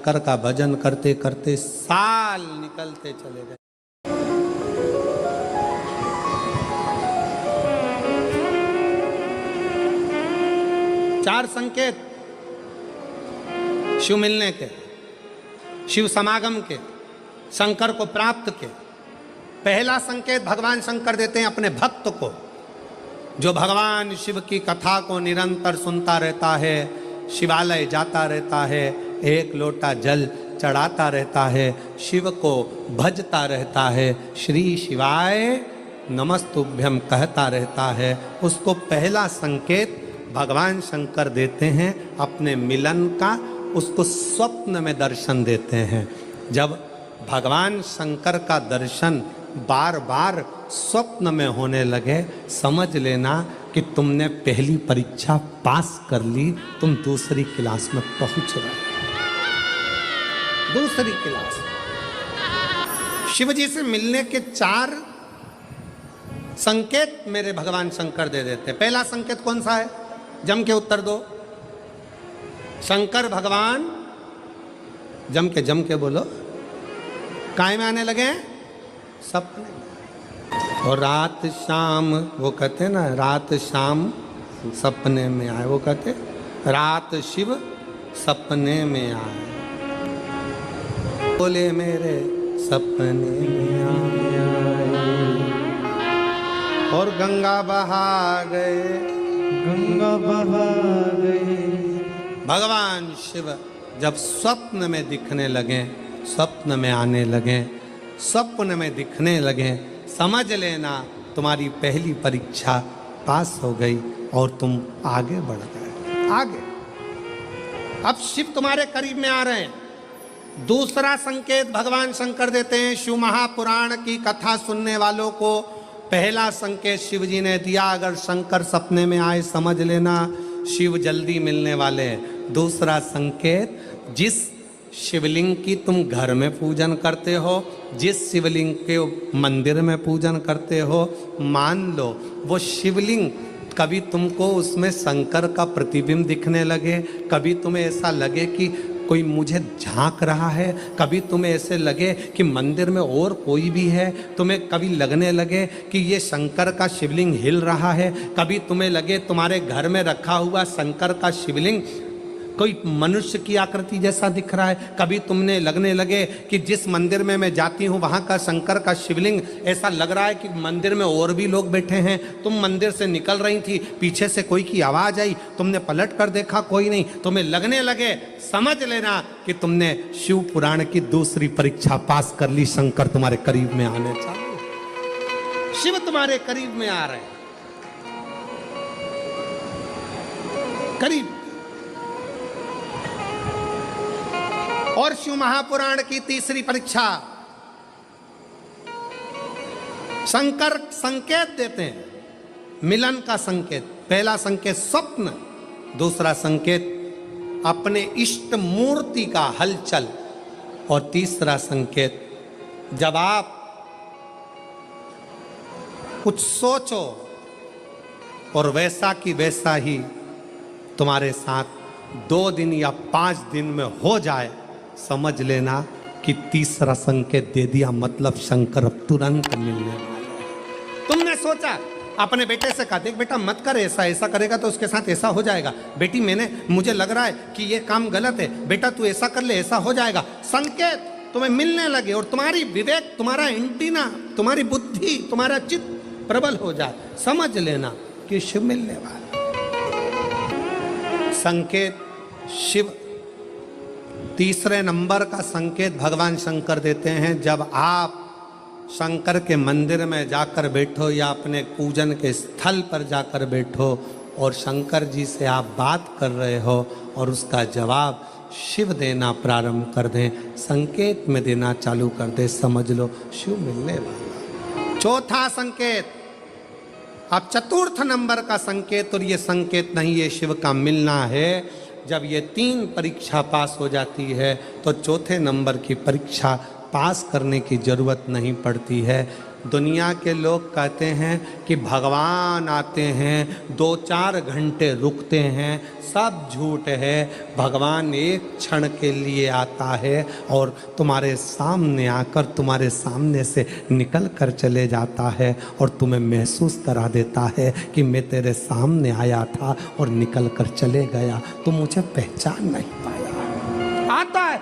शंकर का भजन करते करते साल निकलते चले गए। चार संकेत शिव मिलने के, शिव समागम के, शंकर को प्राप्त के। पहला संकेत भगवान शंकर देते हैं अपने भक्त को, जो भगवान शिव की कथा को निरंतर सुनता रहता है, शिवालय जाता रहता है, एक लोटा जल चढ़ाता रहता है, शिव को भजता रहता है, श्री शिवाय नमस्तुभ्यम कहता रहता है। उसको पहला संकेत भगवान शंकर देते हैं अपने मिलन का, उसको स्वप्न में दर्शन देते हैं। जब भगवान शंकर का दर्शन बार बार स्वप्न में होने लगे, समझ लेना कि तुमने पहली परीक्षा पास कर ली, तुम दूसरी क्लास में पहुंच रहे। दूसरी क्लास। शिव जी से मिलने के चार संकेत मेरे भगवान शंकर दे देते। पहला संकेत कौन सा है? जम के उत्तर दो। शंकर भगवान जम के बोलो, काय में आने लगे? सपने। और रात शाम वो कहते ना, रात शाम सपने में आए, वो कहते रात शिव सपने में आए, बोले मेरे सपने में आए, और गंगा बहा गए, गंगा बहा गए। भगवान शिव जब स्वप्न में दिखने लगे, स्वप्न में आने लगे, स्वप्न में दिखने लगे, समझ लेना तुम्हारी पहली परीक्षा पास हो गई और तुम आगे बढ़ गए। आगे अब शिव तुम्हारे करीब में आ रहे हैं। दूसरा संकेत भगवान शंकर देते हैं शिव महापुराण की कथा सुनने वालों को। पहला संकेत शिव जी ने दिया, अगर शंकर सपने में आए समझ लेना शिव जल्दी मिलने वाले हैं। दूसरा संकेत, जिस शिवलिंग की तुम घर में पूजन करते हो, जिस शिवलिंग के मंदिर में पूजन करते हो, मान लो वो शिवलिंग कभी तुमको उसमें शंकर का प्रतिबिंब दिखने लगे, कभी तुम्हें ऐसा लगे कि कोई मुझे झांक रहा है, कभी तुम्हें ऐसे लगे कि मंदिर में और कोई भी है, तुम्हें कभी लगने लगे कि ये शंकर का शिवलिंग हिल रहा है, कभी तुम्हें लगे तुम्हारे घर में रखा हुआ शंकर का शिवलिंग कोई मनुष्य की आकृति जैसा दिख रहा है, कभी तुमने लगने लगे कि जिस मंदिर में मैं जाती हूँ वहाँ का शंकर का शिवलिंग ऐसा लग रहा है कि मंदिर में और भी लोग बैठे हैं। तुम मंदिर से निकल रही थी, पीछे से कोई की आवाज़ आई, तुमने पलट कर देखा कोई नहीं, तुम्हें लगने लगे, समझ लेना कि तुमने शिव पुराण की दूसरी परीक्षा पास कर ली। शंकर तुम्हारे करीब में आने चाहिए, शिव तुम्हारे करीब में आ रहे हैं, करीब। और शिव महापुराण की तीसरी परीक्षा, शंकर संकेत देते हैं मिलन का संकेत। पहला संकेत स्वप्न, दूसरा संकेत अपने इष्ट मूर्ति का हलचल, और तीसरा संकेत जब आप कुछ सोचो और वैसा की वैसा ही तुम्हारे साथ 2 दिन या 5 दिन में हो जाए, समझ लेना कि तीसरा संकेत दे दिया, मतलब शंकर अब तुरंत मिलने वाला है। तुमने सोचा, अपने बेटे से कहा, देख बेटा मत कर ऐसा, ऐसा करेगा तो उसके साथ ऐसा हो जाएगा। बेटी मुझे लग रहा है कि ये काम गलत है, बेटा तू ऐसा कर ले, ऐसा हो जाएगा। संकेत तुम्हें मिलने लगे और तुम्हारी विवेक, तुम्हारा एंटीना, तुम्हारी बुद्धि, तुम्हारा चित्त प्रबल हो जाए, समझ लेना कि शिव मिलने वाला। संकेत शिव। तीसरे नंबर का संकेत भगवान शंकर देते हैं, जब आप शंकर के मंदिर में जाकर बैठो या अपने पूजन के स्थल पर जाकर बैठो और शंकर जी से आप बात कर रहे हो और उसका जवाब शिव देना प्रारंभ कर दें, संकेत में देना चालू कर दे, समझ लो शिव मिलने वाला। चौथा संकेत, अब चतुर्थ नंबर का संकेत, और ये संकेत नहीं, ये शिव का मिलना है। जब ये 3 परीक्षा पास हो जाती है तो चौथे नंबर की परीक्षा पास करने की जरूरत नहीं पड़ती है। दुनिया के लोग कहते हैं कि भगवान आते हैं 2-4 घंटे रुकते हैं, सब झूठ है। भगवान एक क्षण के लिए आता है और तुम्हारे सामने आकर तुम्हारे सामने से निकल कर चले जाता है और तुम्हें महसूस करा देता है कि मैं तेरे सामने आया था और निकल कर चले गया, तुम मुझे पहचान नहीं पाया। आता है